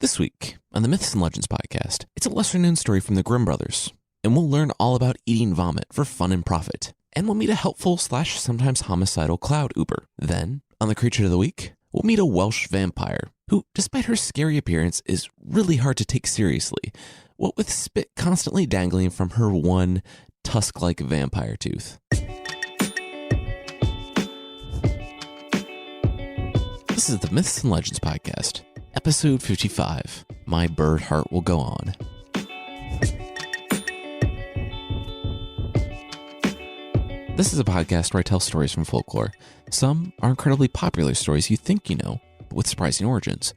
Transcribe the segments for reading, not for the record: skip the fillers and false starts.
This week on the Myths and Legends podcast, it's a lesser-known story from the Grimm brothers, and we'll learn all about eating vomit for fun and profit, and we'll meet a helpful/sometimes homicidal cloud uber. Then, on the Creature of the Week, we'll meet a Welsh vampire who, despite her scary appearance, is really hard to take seriously, what with spit constantly dangling from her one tusk-like vampire tooth. This is the Myths and Legends podcast. Episode 55, My Bird Heart Will Go On. This is a podcast where I tell stories from folklore. Some are incredibly popular stories you think you know, but with surprising origins.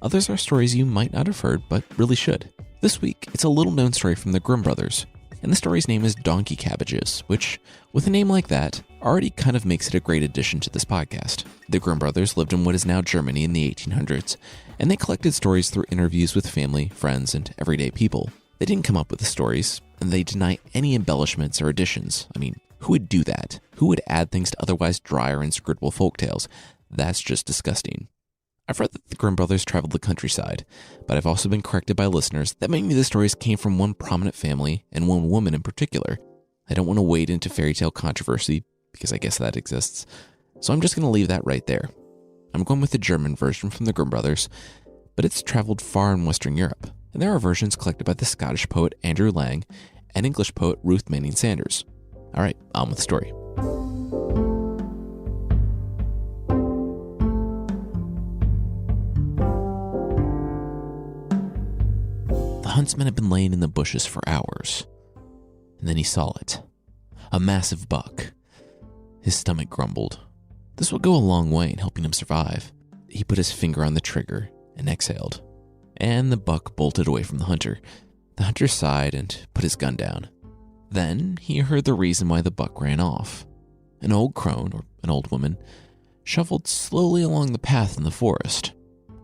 Others are stories you might not have heard, but really should. This week, it's a little-known story from the Grimm brothers, and the story's name is Donkey Cabbages, which, with a name like that, already kind of makes it a great addition to this podcast. The Grimm brothers lived in what is now Germany in the 1800s, and they collected stories through interviews with family, friends, and everyday people. They didn't come up with the stories, and they deny any embellishments or additions. I mean, who would do that? Who would add things to otherwise dry or inscrutable folktales? That's just disgusting. I've read that the Grimm brothers traveled the countryside, but I've also been corrected by listeners that many of the stories came from one prominent family and one woman in particular. I don't want to wade into fairy tale controversy, because I guess that exists, so I'm just going to leave that right there. I'm going with the German version from the Grimm brothers, but it's traveled far in Western Europe, and there are versions collected by the Scottish poet Andrew Lang and English poet Ruth Manning Sanders. All right, on with the story. The huntsman had been laying in the bushes for hours, and then he saw it. A massive buck. His stomach grumbled. This would go a long way in helping him survive. He put his finger on the trigger and exhaled, and the buck bolted away from the hunter. The hunter sighed and put his gun down. Then he heard the reason why the buck ran off. An old crone, or an old woman, shuffled slowly along the path in the forest,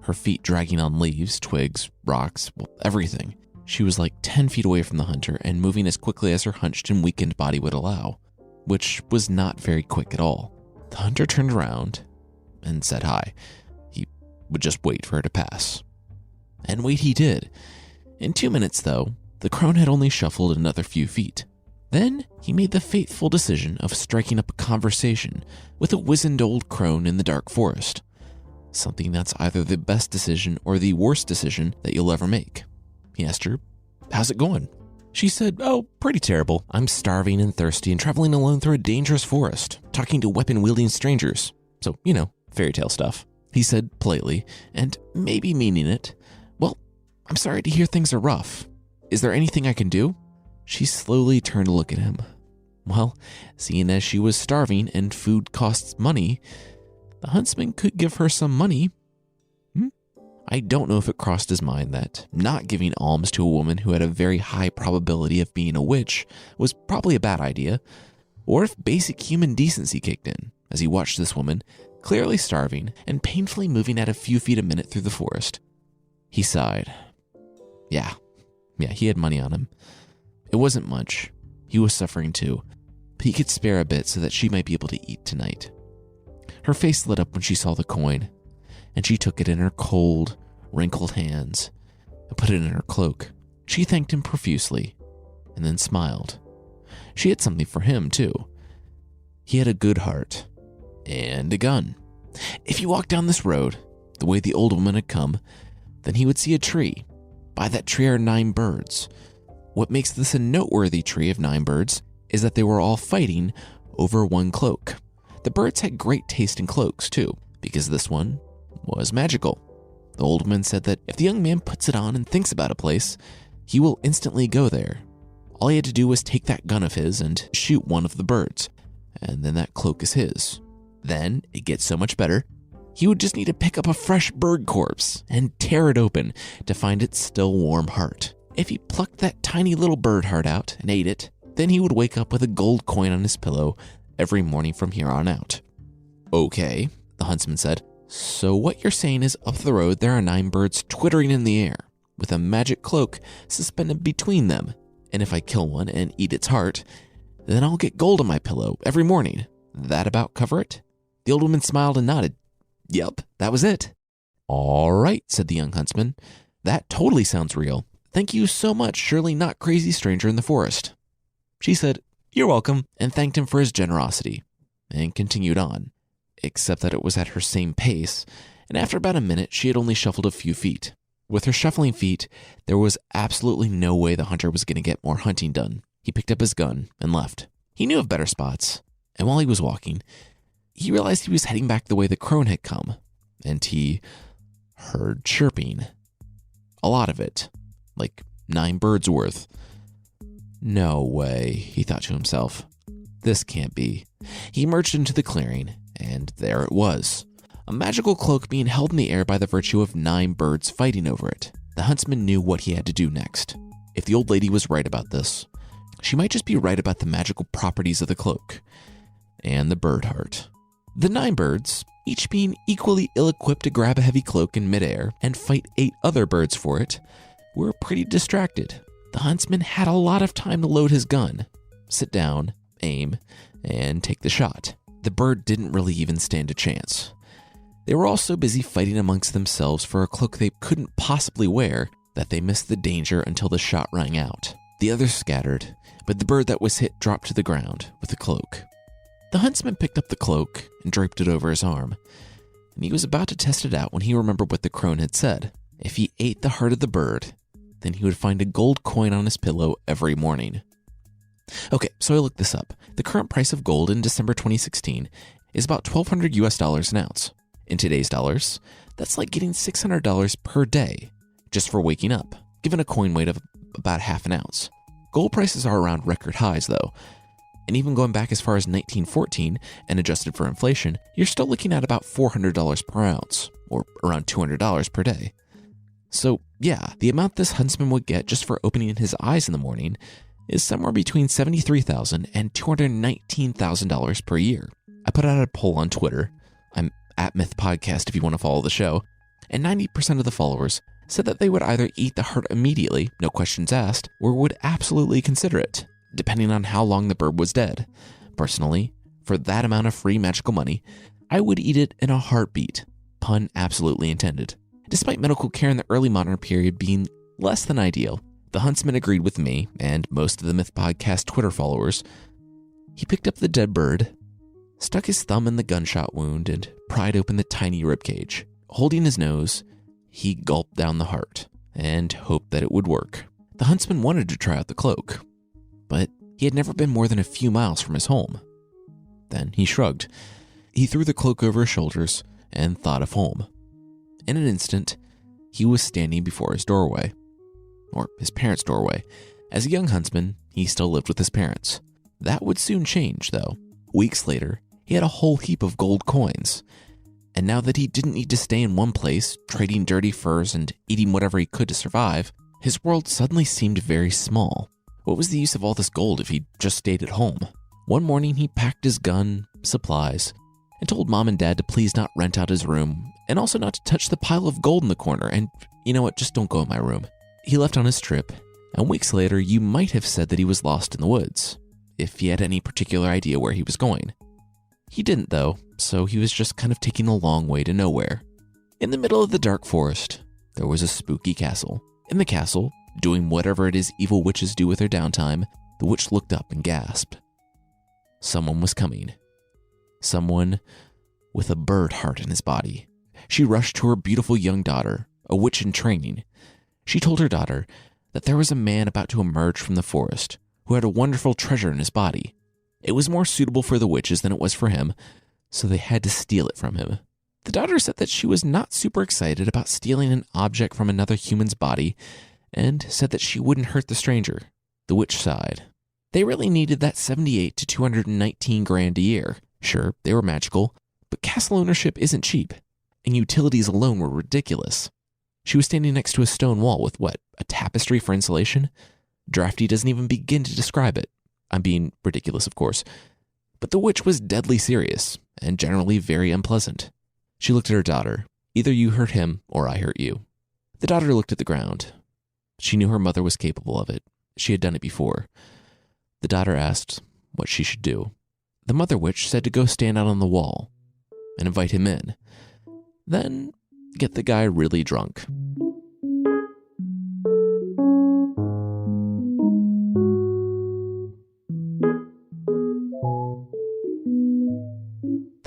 her feet dragging on leaves, twigs, rocks, everything. She was like 10 feet away from the hunter and moving as quickly as her hunched and weakened body would allow, which was not very quick at all. The hunter turned around and said hi. He would just wait for her to pass. And wait he did. In 2 minutes, though, the crone had only shuffled another few feet. Then he made the fateful decision of striking up a conversation with a wizened old crone in the dark forest. Something that's either the best decision or the worst decision that you'll ever make. He asked her, "How's it going?" She said, "Oh, pretty terrible. I'm starving and thirsty and traveling alone through a dangerous forest, talking to weapon-wielding strangers." So, fairy tale stuff. He said politely, and maybe meaning it, "Well, I'm sorry to hear things are rough. Is there anything I can do?" She slowly turned to look at him. Well, seeing as she was starving and food costs money, the huntsman could give her some money. I don't know if it crossed his mind that not giving alms to a woman who had a very high probability of being a witch was probably a bad idea, or if basic human decency kicked in as he watched this woman, clearly starving and painfully moving at a few feet a minute through the forest. He sighed. Yeah, he had money on him. It wasn't much. He was suffering too, but he could spare a bit so that she might be able to eat tonight. Her face lit up when she saw the coin, and she took it in her cold, wrinkled hands and put it in her cloak. She thanked him profusely and then smiled. She had something for him, too. He had a good heart and a gun. If you walked down this road, the way the old woman had come, then he would see a tree. By that tree are 9 birds. What makes this a noteworthy tree of 9 birds is that they were all fighting over one cloak. The birds had great taste in cloaks, too, because this one was magical. The old woman said that if the young man puts it on and thinks about a place, he will instantly go there. All he had to do was take that gun of his and shoot one of the birds, and then that cloak is his. Then, it gets so much better, he would just need to pick up a fresh bird corpse and tear it open to find its still warm heart. If he plucked that tiny little bird heart out and ate it, then he would wake up with a gold coin on his pillow every morning from here on out. Okay, the huntsman said. So what you're saying is up the road there are 9 birds twittering in the air, with a magic cloak suspended between them, and if I kill one and eat its heart, then I'll get gold on my pillow every morning. That about cover it? The old woman smiled and nodded. Yep, that was it. All right, said the young huntsman. That totally sounds real. Thank you so much, surely not crazy stranger in the forest." She said, "You're welcome," and thanked him for his generosity, and continued on, except that it was at her same pace, and after about a minute, she had only shuffled a few feet. With her shuffling feet, there was absolutely no way the hunter was going to get more hunting done. He picked up his gun and left. He knew of better spots, and while he was walking, he realized he was heading back the way the crone had come, and he heard chirping. A lot of it, like 9 birds worth. No way, he thought to himself. This can't be. He emerged into the clearing, and there it was. A magical cloak being held in the air by the virtue of 9 birds fighting over it. The huntsman knew what he had to do next. If the old lady was right about this, she might just be right about the magical properties of the cloak and the bird heart. The 9 birds, each being equally ill-equipped to grab a heavy cloak in midair and fight 8 other birds for it, were pretty distracted. The huntsman had a lot of time to load his gun, sit down, aim, and take the shot. The bird didn't really even stand a chance. They were all so busy fighting amongst themselves for a cloak they couldn't possibly wear that they missed the danger until the shot rang out. The others scattered, but the bird that was hit dropped to the ground with the cloak. The huntsman picked up the cloak and draped it over his arm, and he was about to test it out when he remembered what the crone had said. If he ate the heart of the bird, then he would find a gold coin on his pillow every morning. Okay, so I looked this up. The current price of gold in December 2016 is about $1,200 an ounce. In today's dollars, that's like getting $600 per day just for waking up, given a coin weight of about half an ounce. Gold prices are around record highs though, and even going back as far as 1914 and adjusted for inflation, you're still looking at about $400 per ounce, or around $200 per day. So yeah, the amount this huntsman would get just for opening his eyes in the morning is somewhere between $73,000 and $219,000 per year. I put out a poll on Twitter. I'm at Myth Podcast if you want to follow the show, and 90% of the followers said that they would either eat the heart immediately, no questions asked, or would absolutely consider it, depending on how long the bird was dead. Personally, for that amount of free magical money, I would eat it in a heartbeat, pun absolutely intended. Despite medical care in the early modern period being less than ideal, the huntsman agreed with me and most of the Myth Podcast Twitter followers. He picked up the dead bird, stuck his thumb in the gunshot wound, and pried open the tiny ribcage. Holding his nose, he gulped down the heart and hoped that it would work. The huntsman wanted to try out the cloak, but he had never been more than a few miles from his home. Then he shrugged. He threw the cloak over his shoulders and thought of home. In an instant, he was standing before his doorway, or his parents' doorway. As a young huntsman, he still lived with his parents. That would soon change, though. Weeks later, he had a whole heap of gold coins. And now that he didn't need to stay in one place, trading dirty furs and eating whatever he could to survive, his world suddenly seemed very small. What was the use of all this gold if he just stayed at home? One morning, he packed his gun, supplies, and told Mom and Dad to please not rent out his room, and also not to touch the pile of gold in the corner, and you know what, just don't go in my room. He left on his trip, and weeks later, you might have said that he was lost in the woods, if he had any particular idea where he was going. He didn't though, so he was just kind of taking the long way to nowhere. In the middle of the dark forest, there was a spooky castle. In the castle, doing whatever it is evil witches do with their downtime, the witch looked up and gasped. Someone was coming. Someone with a bird heart in his body. She rushed to her beautiful young daughter, a witch in training. She told her daughter that there was a man about to emerge from the forest who had a wonderful treasure in his body. It was more suitable for the witches than it was for him, so they had to steal it from him. The daughter said that she was not super excited about stealing an object from another human's body, and said that she wouldn't hurt the stranger. The witch sighed. They really needed that 78 to 219 grand a year. Sure, they were magical, but castle ownership isn't cheap, and utilities alone were ridiculous. She was standing next to a stone wall with a tapestry for insulation? Drafty doesn't even begin to describe it. I'm being ridiculous, of course. But the witch was deadly serious, and generally very unpleasant. She looked at her daughter. Either you hurt him, or I hurt you. The daughter looked at the ground. She knew her mother was capable of it. She had done it before. The daughter asked what she should do. The mother witch said to go stand out on the wall and invite him in. Then get the guy really drunk.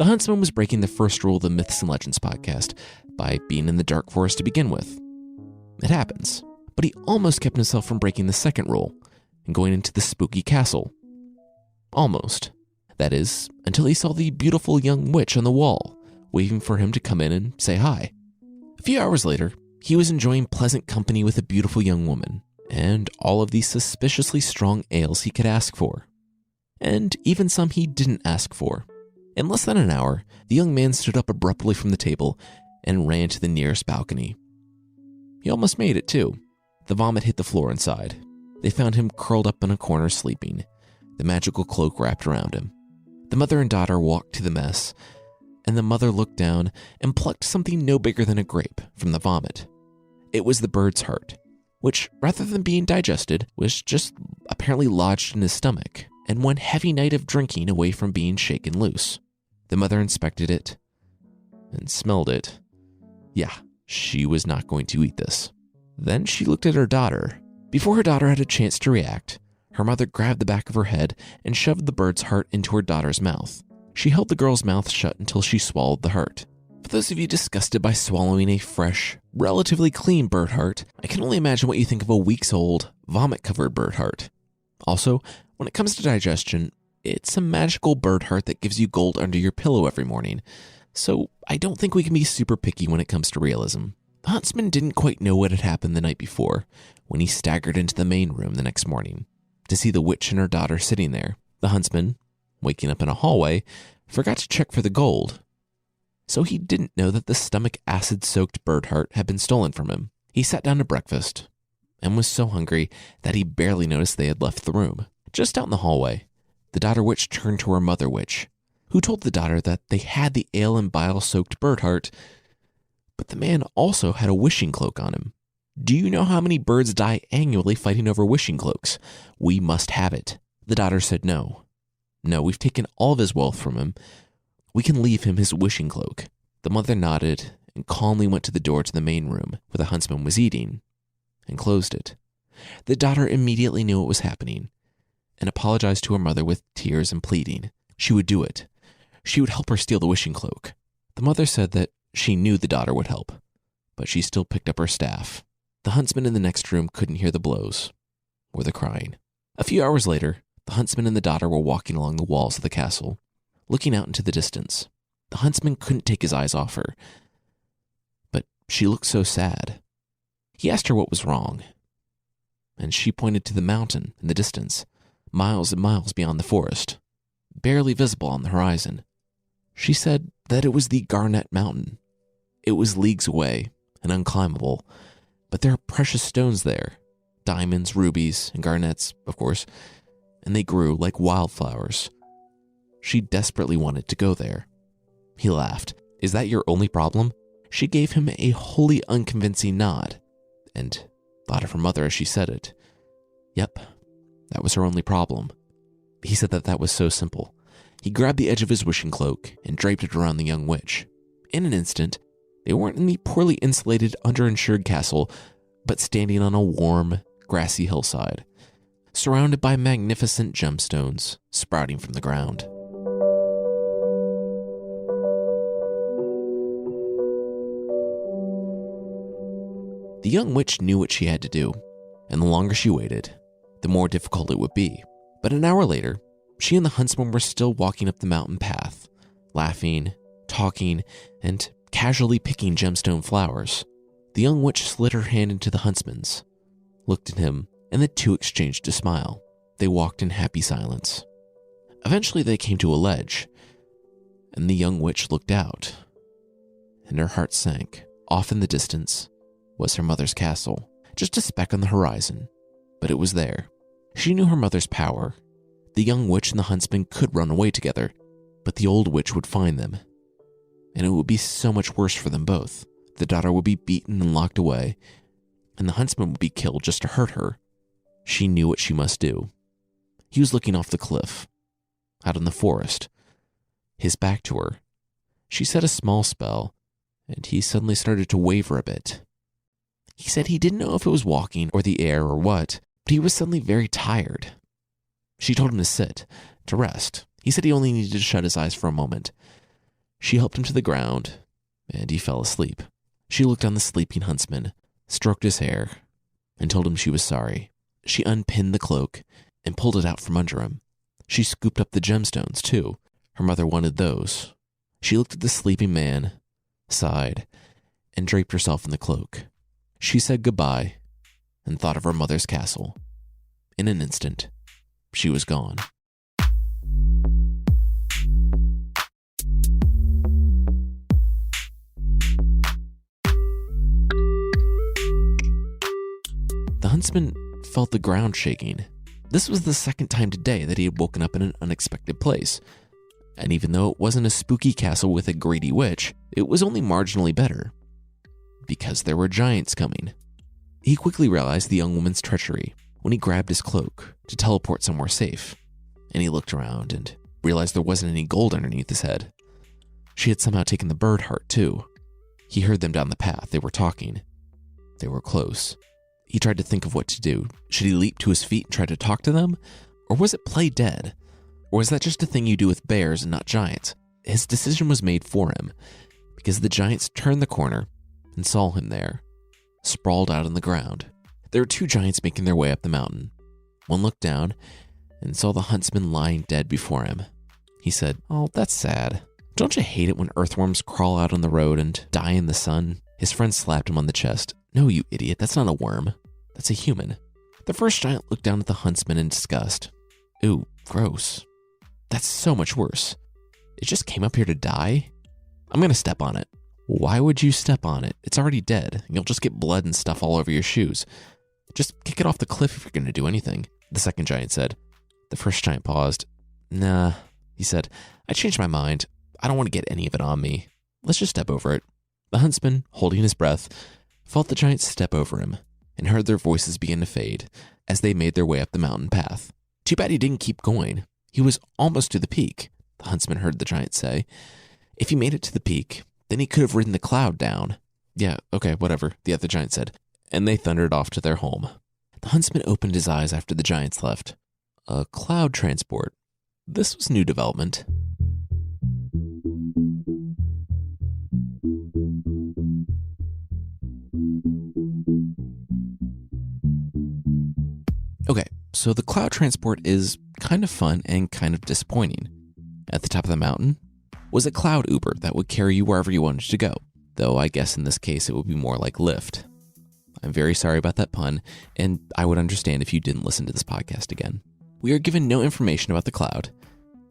The huntsman was breaking the first rule of the Myths and Legends podcast by being in the dark forest to begin with. It happens, but he almost kept himself from breaking the second rule and going into the spooky castle. Almost. That is, until he saw the beautiful young witch on the wall, waving for him to come in and say hi. A few hours later, he was enjoying pleasant company with a beautiful young woman, and all of the suspiciously strong ales he could ask for. And even some he didn't ask for. In less than an hour, the young man stood up abruptly from the table and ran to the nearest balcony. He almost made it, too. The vomit hit the floor inside. They found him curled up in a corner sleeping, the magical cloak wrapped around him. The mother and daughter walked to the mess, and the mother looked down and plucked something no bigger than a grape from the vomit. It was the bird's heart, which, rather than being digested, was just apparently lodged in his stomach, and one heavy night of drinking away from being shaken loose. The mother inspected it and smelled it. Yeah, she was not going to eat this. Then she looked at her daughter. Before her daughter had a chance to react, her mother grabbed the back of her head and shoved the bird's heart into her daughter's mouth. She held the girl's mouth shut until she swallowed the heart. For those of you disgusted by swallowing a fresh, relatively clean bird heart, I can only imagine what you think of a weeks old, vomit-covered bird heart. Also, when it comes to digestion, it's a magical bird heart that gives you gold under your pillow every morning, so I don't think we can be super picky when it comes to realism. The huntsman didn't quite know what had happened the night before when he staggered into the main room the next morning to see the witch and her daughter sitting there. The huntsman, waking up in a hallway, forgot to check for the gold, so he didn't know that the stomach acid-soaked bird heart had been stolen from him. He sat down to breakfast and was so hungry that he barely noticed they had left the room. Just out in the hallway, the daughter witch turned to her mother witch, who told the daughter that they had the ale and bile-soaked bird heart, but the man also had a wishing cloak on him. Do you know how many birds die annually fighting over wishing cloaks? We must have it. The daughter said no. No, we've taken all of his wealth from him. We can leave him his wishing cloak. The mother nodded and calmly went to the door to the main room where the huntsman was eating and closed it. The daughter immediately knew what was happening and apologized to her mother with tears and pleading. She would do it. She would help her steal the wishing cloak. The mother said that she knew the daughter would help, but she still picked up her staff. The huntsman in the next room couldn't hear the blows or the crying. A few hours later, the huntsman and the daughter were walking along the walls of the castle, looking out into the distance. The huntsman couldn't take his eyes off her, but she looked so sad. He asked her what was wrong, and she pointed to the mountain in the distance, miles and miles beyond the forest, barely visible on the horizon. She said that it was the Garnet Mountain. It was leagues away and unclimbable, but there are precious stones there, diamonds, rubies, and garnets, of course, and they grew like wildflowers. She desperately wanted to go there. He laughed. Is that your only problem? She gave him a wholly unconvincing nod, and thought of her mother as she said it. Yep, that was her only problem. He said that was so simple. He grabbed the edge of his wishing cloak and draped it around the young witch. In an instant, they weren't in the poorly insulated, underinsured castle, but standing on a warm, grassy hillside, surrounded by magnificent gemstones sprouting from the ground. The young witch knew what she had to do, and the longer she waited, the more difficult it would be. But an hour later, she and the huntsman were still walking up the mountain path, laughing, talking, and casually picking gemstone flowers. The young witch slid her hand into the huntsman's, looked at him, and the two exchanged a smile. They walked in happy silence. Eventually they came to a ledge, and the young witch looked out, and her heart sank. Off in the distance was her mother's castle, just a speck on the horizon, but it was there. She knew her mother's power. The young witch and the huntsman could run away together, but the old witch would find them, and it would be so much worse for them both. The daughter would be beaten and locked away, and the huntsman would be killed just to hurt her. She knew what she must do. He was looking off the cliff, out in the forest, his back to her. She said a small spell, and he suddenly started to waver a bit. He said he didn't know if it was walking or the air or what, but he was suddenly very tired. She told him to sit, to rest. He said he only needed to shut his eyes for a moment. She helped him to the ground, and he fell asleep. She looked on the sleeping huntsman, stroked his hair, and told him she was sorry. She unpinned the cloak and pulled it out from under him. She scooped up the gemstones, too. Her mother wanted those. She looked at the sleeping man, sighed, and draped herself in the cloak. She said goodbye and thought of her mother's castle. In an instant, she was gone. The huntsman felt the ground shaking. This was the second time today that he had woken up in an unexpected place. And even though it wasn't a spooky castle with a greedy witch, it was only marginally better. Because there were giants coming. He quickly realized the young woman's treachery when he grabbed his cloak to teleport somewhere safe. And he looked around and realized there wasn't any gold underneath his head. She had somehow taken the bird heart too. He heard them down the path. They were talking. They were close. He tried to think of what to do. Should he leap to his feet and try to talk to them? Or was it play dead? Or was that just a thing you do with bears and not giants? His decision was made for him, because the giants turned the corner and saw him there, sprawled out on the ground. There were two giants making their way up the mountain. One looked down and saw the huntsman lying dead before him. He said, "Oh, that's sad. Don't you hate it when earthworms crawl out on the road and die in the sun?" His friend slapped him on the chest. "No, you idiot, that's not a worm. That's a human." The first giant looked down at the huntsman in disgust. "Ooh, gross. That's so much worse. It just came up here to die? I'm gonna step on it." "Why would you step on it? It's already dead. You'll just get blood and stuff all over your shoes. Just kick it off the cliff if you're gonna do anything," the second giant said. The first giant paused. "Nah," he said. "I changed my mind. I don't want to get any of it on me. Let's just step over it." The huntsman, holding his breath, felt the giants step over him and heard their voices begin to fade as they made their way up the mountain path. "Too bad he didn't keep going. He was almost to the peak," the huntsman heard the giant say. "If he made it to the peak, then he could have ridden the cloud down." "Yeah, okay, whatever," the other giant said, and they thundered off to their home. The huntsman opened his eyes after the giants left. A cloud transport. This was new development. Okay, so the cloud transport is kind of fun and kind of disappointing. At the top of the mountain was a cloud Uber that would carry you wherever you wanted to go, though I guess in this case it would be more like Lyft. I'm very sorry about that pun, and I would understand if you didn't listen to this podcast again. We are given no information about the cloud,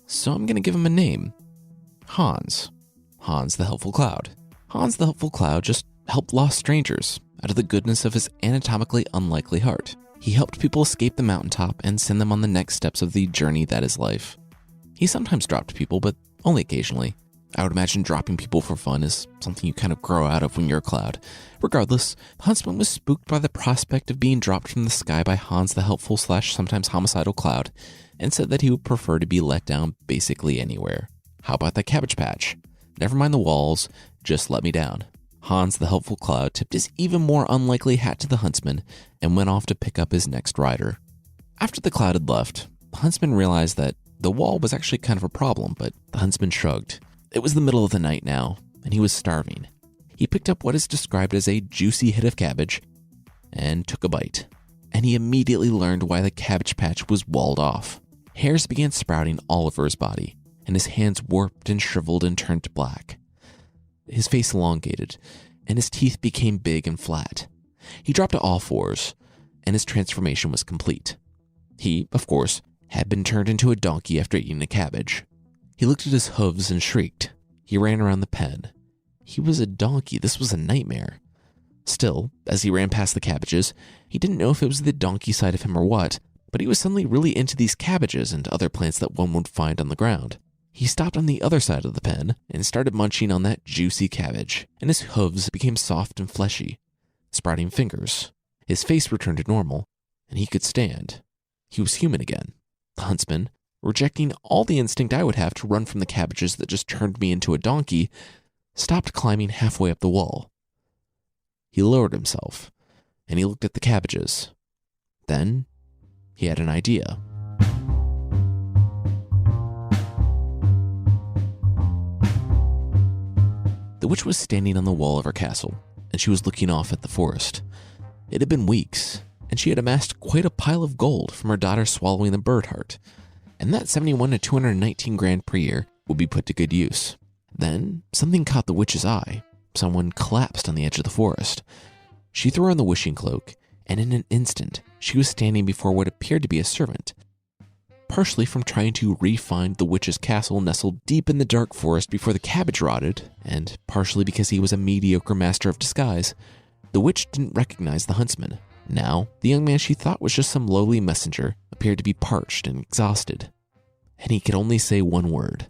so I'm going to give him a name. Hans. Hans the Helpful Cloud. Hans the Helpful Cloud just helped lost strangers out of the goodness of his anatomically unlikely heart. He helped people escape the mountaintop and send them on the next steps of the journey that is life. He sometimes dropped people, but only occasionally. I would imagine dropping people for fun is something you kind of grow out of when you're a cloud. Regardless, the huntsman was spooked by the prospect of being dropped from the sky by Hans the helpful / sometimes homicidal cloud, and said that he would prefer to be let down basically anywhere. How about that cabbage patch? Never mind the walls, just let me down. Hans the helpful cloud tipped his even more unlikely hat to the huntsman and went off to pick up his next rider. After the cloud had left, the huntsman realized that the wall was actually kind of a problem, but the huntsman shrugged. It was the middle of the night now, and he was starving. He picked up what is described as a juicy hit of cabbage and took a bite, and he immediately learned why the cabbage patch was walled off. Hairs began sprouting all over his body, and his hands warped and shriveled and turned to black. His face elongated, and his teeth became big and flat. He dropped to all fours, and his transformation was complete. He, of course, had been turned into a donkey after eating a cabbage. He looked at his hooves and shrieked. He ran around the pen. He was a donkey. This was a nightmare. Still, as he ran past the cabbages, he didn't know if it was the donkey side of him or what, but he was suddenly really into these cabbages and other plants that one would find on the ground. He stopped on the other side of the pen and started munching on that juicy cabbage, and his hooves became soft and fleshy, sprouting fingers. His face returned to normal, and he could stand. He was human again. The huntsman, rejecting all the instinct I would have to run from the cabbages that just turned me into a donkey, stopped climbing halfway up the wall. He lowered himself, and he looked at the cabbages. Then, he had an idea. The witch was standing on the wall of her castle, and she was looking off at the forest. It had been weeks, and she had amassed quite a pile of gold from her daughter swallowing the bird heart, and that 71 to 219 grand per year would be put to good use. Then something caught the witch's eye. Someone collapsed on the edge of the forest. She threw on the wishing cloak, and in an instant, she was standing before what appeared to be a servant. Partially from trying to re-find the witch's castle nestled deep in the dark forest before the cabbage rotted, and partially because he was a mediocre master of disguise, the witch didn't recognize the huntsman. Now, the young man she thought was just some lowly messenger appeared to be parched and exhausted, and he could only say one word: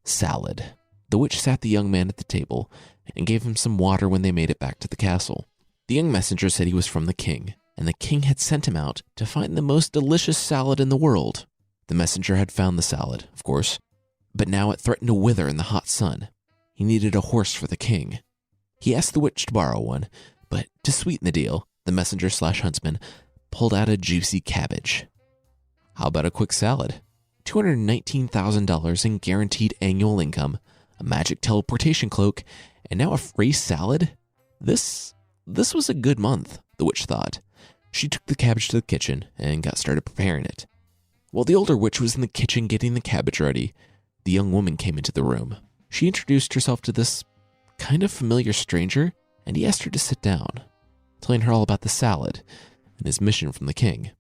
salad. The witch sat the young man at the table and gave him some water when they made it back to the castle. The young messenger said he was from the king, and the king had sent him out to find the most delicious salad in the world. The messenger had found the salad, of course, but now it threatened to wither in the hot sun. He needed a horse for the king. He asked the witch to borrow one, but to sweeten the deal, the messenger/huntsman pulled out a juicy cabbage. How about a quick salad? $219,000 in guaranteed annual income, a magic teleportation cloak, and now a free salad? This was a good month, the witch thought. She took the cabbage to the kitchen and got started preparing it. While the older witch was in the kitchen getting the cabbage ready, the young woman came into the room. She introduced herself to this kind of familiar stranger, and he asked her to sit down, telling her all about the salad and his mission from the king.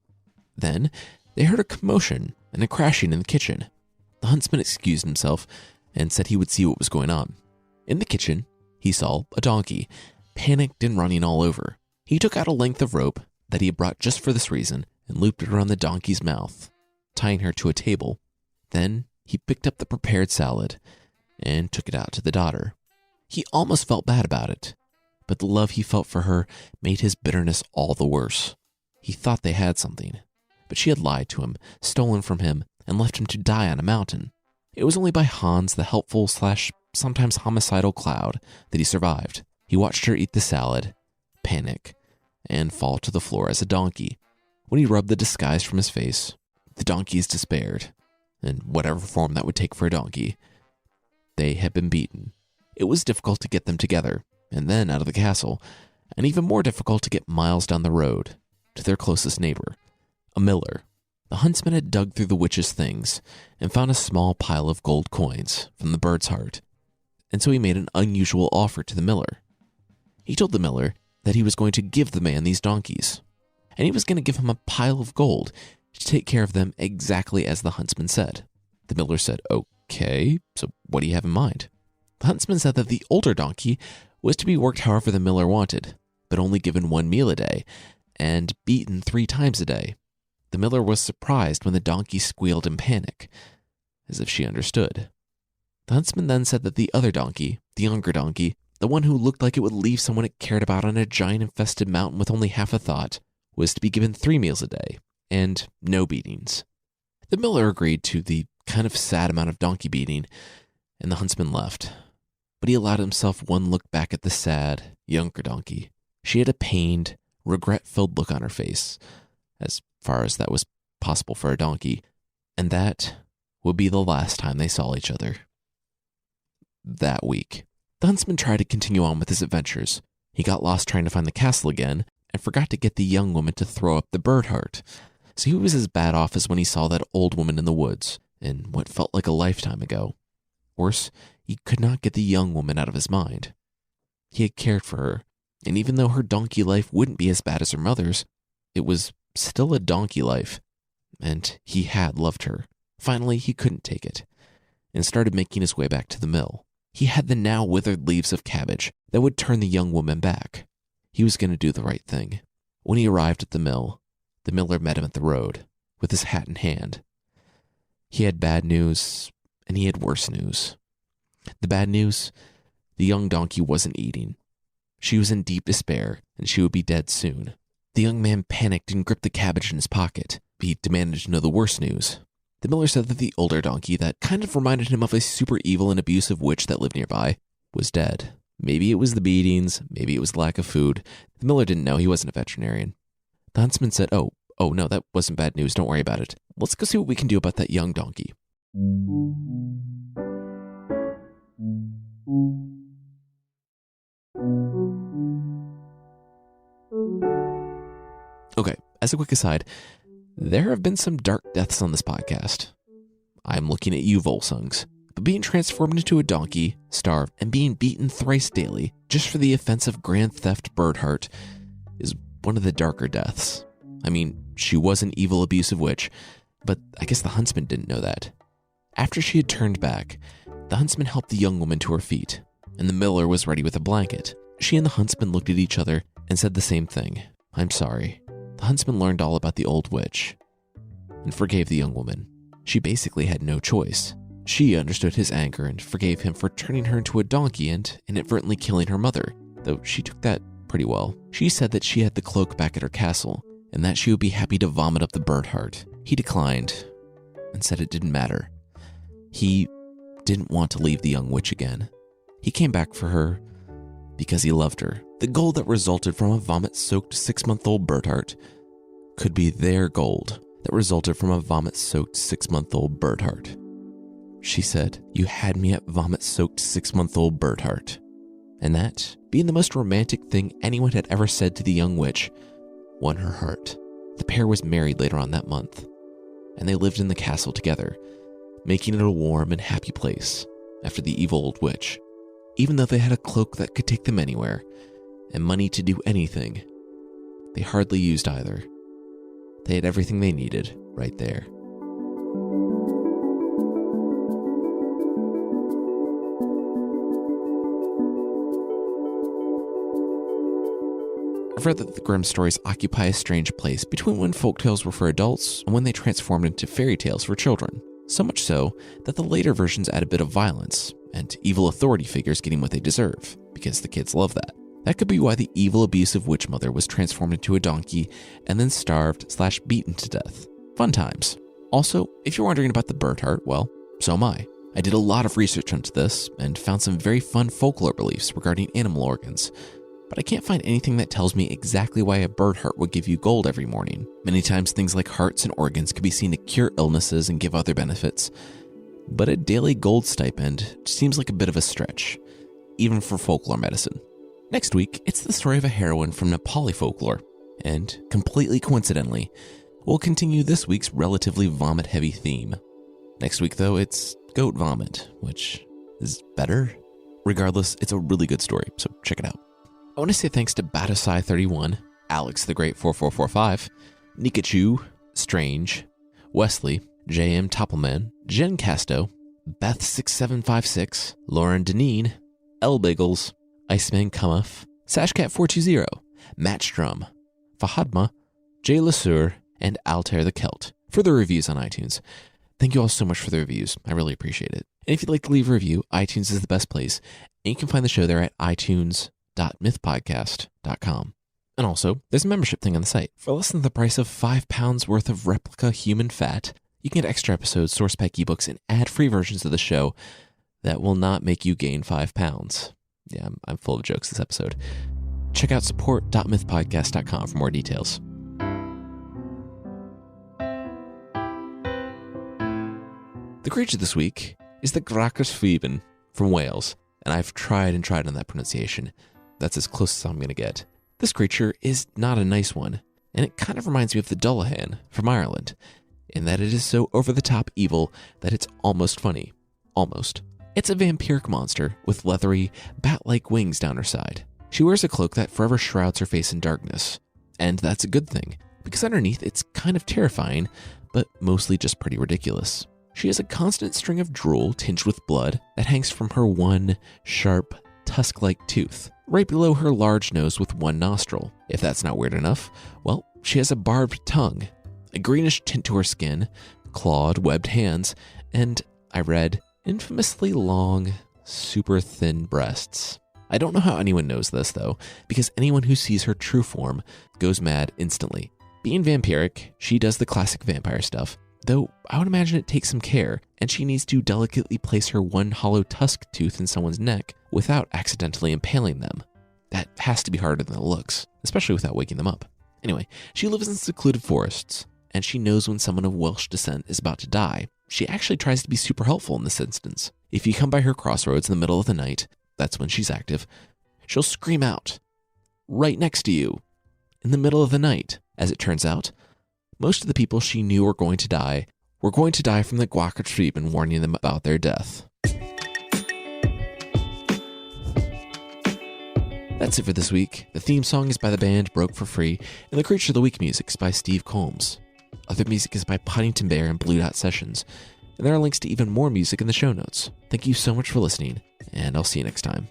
Then they heard a commotion and a crashing in the kitchen. The huntsman excused himself and said he would see what was going on. In the kitchen, he saw a donkey, panicked and running all over. He took out a length of rope that he had brought just for this reason and looped it around the donkey's mouth, tying her to a table. Then he picked up the prepared salad and took it out to the daughter. He almost felt bad about it, but the love he felt for her made his bitterness all the worse. He thought they had something, but she had lied to him, stolen from him, and left him to die on a mountain. It was only by Hans, the helpful / sometimes homicidal Cloud, that he survived. He watched her eat the salad, panic, and fall to the floor as a donkey. When he rubbed the disguise from his face, the donkeys despaired, in whatever form that would take for a donkey. They had been beaten. It was difficult to get them together, and then out of the castle, and even more difficult to get miles down the road, to their closest neighbor, a miller. The huntsman had dug through the witch's things and found a small pile of gold coins from the bird's heart, and so he made an unusual offer to the miller. He told the miller that he was going to give the man these donkeys, and he was going to give him a pile of gold to take care of them exactly as the huntsman said. The miller said, "Okay, so what do you have in mind?" The huntsman said that the older donkey was to be worked however the miller wanted, but only given 1 meal a day and beaten 3 times a day. The miller was surprised when the donkey squealed in panic, as if she understood. The huntsman then said that the other donkey, the younger donkey, the one who looked like it would leave someone it cared about on a giant-infested mountain with only half a thought, was to be given 3 meals a day and no beatings. The miller agreed to the kind of sad amount of donkey beating, and the huntsman left. But he allowed himself one look back at the sad, younger donkey. She had a pained, regret-filled look on her face, as far as that was possible for a donkey, and that would be the last time they saw each other. That week, the huntsman tried to continue on with his adventures. He got lost trying to find the castle again, and forgot to get the young woman to throw up the bird heart. So he was as bad off as when he saw that old woman in the woods, in what felt like a lifetime ago. Worse, he could not get the young woman out of his mind. He had cared for her, and even though her donkey life wouldn't be as bad as her mother's, it was still a donkey life, and he had loved her. Finally, he couldn't take it, and started making his way back to the mill. He had the now withered leaves of cabbage that would turn the young woman back. He was going to do the right thing. When he arrived at the mill, the miller met him at the road, with his hat in hand. He had bad news, and he had worse news. The bad news, the young donkey wasn't eating. She was in deep despair, and she would be dead soon. The young man panicked and gripped the cabbage in his pocket. He demanded to know the worst news. The miller said that the older donkey, that kind of reminded him of a super evil and abusive witch that lived nearby, was dead. Maybe it was the beatings, maybe it was the lack of food. The miller didn't know. He wasn't a veterinarian. The huntsman said, Oh, no, that wasn't bad news. Don't worry about it. Let's go see what we can do about that young donkey. as a quick aside, there have been some dark deaths on this podcast. I'm looking at you, Volsungs. But being transformed into a donkey, starved, and being beaten thrice daily just for the offense of grand theft Birdheart is one of the darker deaths. I mean, she was an evil, abusive witch, but I guess the huntsman didn't know that. After she had turned back, the huntsman helped the young woman to her feet, and the miller was ready with a blanket. She and the huntsman looked at each other and said the same thing. I'm sorry. The huntsman learned all about the old witch and forgave the young woman. She basically had no choice. She understood his anger and forgave him for turning her into a donkey and inadvertently killing her mother, though she took that pretty well. She said that she had the cloak back at her castle and that she would be happy to vomit up the Birdheart. He declined and said it didn't matter. He didn't want to leave the young witch again. He came back for her because he loved her. The gold that resulted from a vomit-soaked 6-month-old Birdheart could be their gold that resulted from a vomit-soaked 6-month-old Birdheart. She said, "You had me at vomit-soaked 6-month-old Birdheart." And that, being the most romantic thing anyone had ever said to the young witch, won her heart. The pair was married later on that month, and they lived in the castle together, making it a warm and happy place after the evil old witch. Even though they had a cloak that could take them anywhere, and money to do anything, they hardly used either. They had everything they needed right there. I've read that the Grimm stories occupy a strange place between when folktales were for adults and when they transformed into fairy tales for children. So much so that the later versions add a bit of violence and evil authority figures getting what they deserve, because the kids love that. That could be why the evil, abusive witch mother was transformed into a donkey and then starved/beaten to death. Fun times. Also, if you're wondering about the Birdheart, well, so am I. I did a lot of research into this and found some very fun folklore beliefs regarding animal organs, but I can't find anything that tells me exactly why a Birdheart would give you gold every morning. Many times things like hearts and organs could be seen to cure illnesses and give other benefits, but a daily gold stipend seems like a bit of a stretch, even for folklore medicine. Next week, it's the story of a heroine from Nepali folklore, and completely coincidentally, we'll continue this week's relatively vomit-heavy theme. Next week, though, it's goat vomit, which is better. Regardless, it's a really good story, so check it out. I want to say thanks to Batasai31, Alex the Great 4445, Nikachu, Strange, Wesley, JM Toppelman, Jen Casto, Beth6756, Lauren Deneen, L Biggles, Iceman Cumuff, Sashcat420, Matt Strum, Fahadma, Jay Lesueur, and Altair the Celt for the reviews on iTunes. Thank you all so much for the reviews. I really appreciate it. And if you'd like to leave a review, iTunes is the best place, and you can find the show there at itunes.mythpodcast.com. And also, there's a membership thing on the site. For less than the price of £5 worth of replica human fat, you can get extra episodes, source pack ebooks, and ad-free versions of the show that will not make you gain 5 pounds. Yeah, I'm full of jokes this episode. Check out support.mythpodcast.com for more details. The creature this week is the Gracchus-Feben from Wales, and I've tried on that pronunciation. That's as close as I'm going to get. This creature is not a nice one, and it kind of reminds me of the Dullahan from Ireland, in that it is so over-the-top evil that it's almost funny. Almost. It's a vampiric monster with leathery, bat-like wings down her side. She wears a cloak that forever shrouds her face in darkness, and that's a good thing, because underneath it's kind of terrifying, but mostly just pretty ridiculous. She has a constant string of drool tinged with blood that hangs from her one sharp, tusk-like tooth, right below her large nose with one nostril. If that's not weird enough, well, she has a barbed tongue, a greenish tint to her skin, clawed, webbed hands, and, I read, infamously long, super thin breasts. I don't know how anyone knows this, though, because anyone who sees her true form goes mad instantly. Being vampiric, she does the classic vampire stuff, though I would imagine it takes some care, and she needs to delicately place her one hollow tusk tooth in someone's neck without accidentally impaling them. That has to be harder than it looks, especially without waking them up. Anyway, she lives in secluded forests, and she knows when someone of Welsh descent is about to die. She actually tries to be super helpful in this instance. If you come by her crossroads in the middle of the night, that's when she's active, she'll scream out, right next to you, in the middle of the night, As it turns out, most of the people she knew were going to die from the Guaca treatment warning them about their death. That's it for this week. The theme song is by the band Broke for Free, and the Creature of the Week music is by Steve Combs. Other music is by Paddington Bear and Blue Dot Sessions, and there are links to even more music in the show notes. Thank you so much for listening, and I'll see you next time.